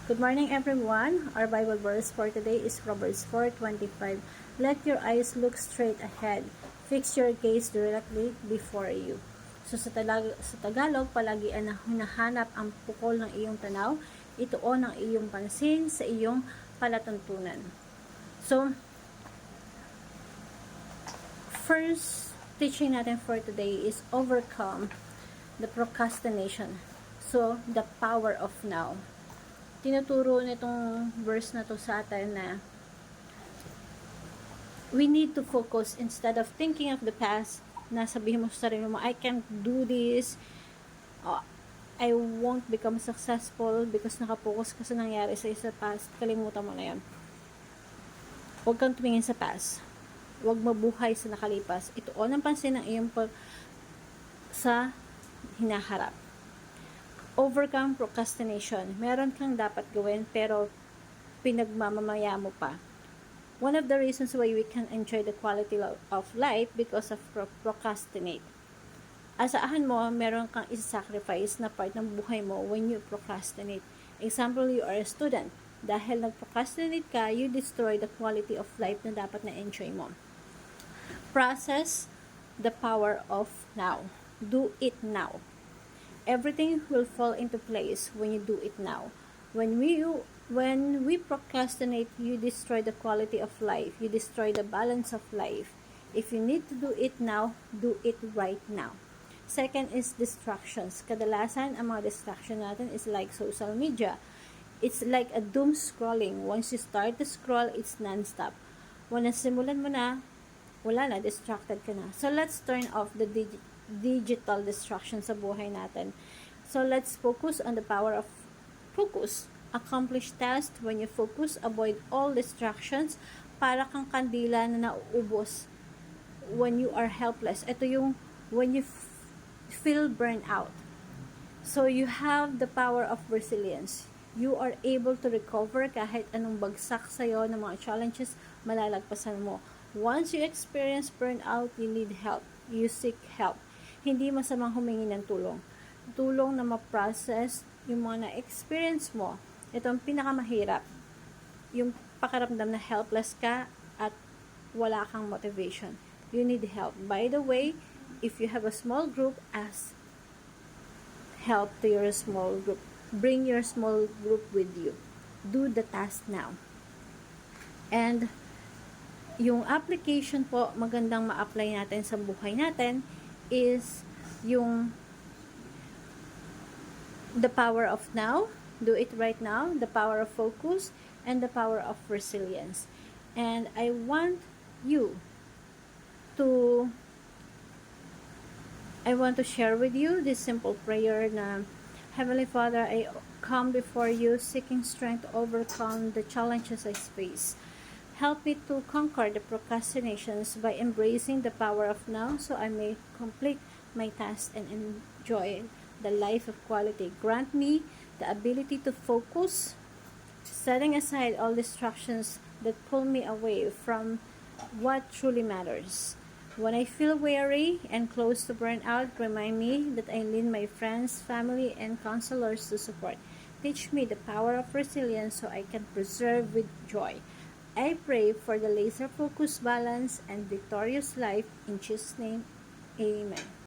Good morning, everyone. Our Bible verse for today is Proverbs 4:25. Let your eyes look straight ahead. Fix your gaze directly before you. So sa Tagalog, palagi ang hinahanap ang pukol ng iyong tanaw, ituon ang iyong pansin sa iyong palatuntunan. So, first teaching natin for today is overcome the procrastination. So, the power of now. Tinuturo nitong verse na to sa atin na we need to focus instead of thinking of the past, na sabihin mo sa sarili mo, I can't do this, I won't become successful because nakapokus ka sa nangyari sa past. Kalimutan mo na yan. Huwag kang tumingin sa past. Huwag mabuhay sa nakalipas. Ituon ang pansin ng iyong sa hinaharap. Overcome procrastination. Meron kang dapat gawin pero pinagmamamaya mo pa. One of the reasons why we can enjoy the quality of life because of procrastinate. Asahan mo, meron kang isa-sacrifice na part ng buhay mo when you procrastinate. Example, you are a student. Dahil nag-procrastinate ka, you destroy the quality of life na dapat na-enjoy mo. Process the power of now. Do it now. Everything will fall into place when you do it now. When we procrastinate, you destroy the quality of life. You destroy the balance of life. If you need to do it now, do it right now. Second is distractions. Kadalasan, ang mga distraction natin is like social media. It's like a doom scrolling. Once you start to scroll, it's non-stop. When nasimulan mo na, wala na, distracted ka na. So, let's turn off the digital distraction sa buhay natin. So, let's focus on the power of focus. Accomplish tasks when you focus. Avoid all distractions. Para kang kandila na nauubos when you are helpless. Ito yung when you feel burnt out. So, you have the power of resilience. You are able to recover kahit anong bagsak sa'yo ng mga challenges, malalagpasan mo. Once you experience burnout, you need help. You seek help. Hindi masamang humingi ng tulong. Tulong na ma-process yung mga na-experience mo. Ito ang pinakamahirap. Yung pakiramdam na helpless ka at wala kang motivation. You need help. By the way, if you have a small group, ask help to your small group. Bring your small group with you. Do the task now. And yung application po, magandang ma-apply natin sa buhay natin is yung the power of now, do it right now, the power of focus, and the power of resilience. And I want to share with you this simple prayer na, Heavenly Father, I come before you seeking strength to overcome the challenges I face. Help me to conquer the procrastinations by embracing the power of now so I may complete my task and enjoy the life of quality. Grant me the ability to focus, setting aside all distractions that pull me away from what truly matters. When I feel weary and close to burnout, remind me that I need my friends, family, and counselors to support. Teach me the power of resilience so I can persevere with joy. I pray for the laser-focused balance and victorious life in Jesus' name. Amen.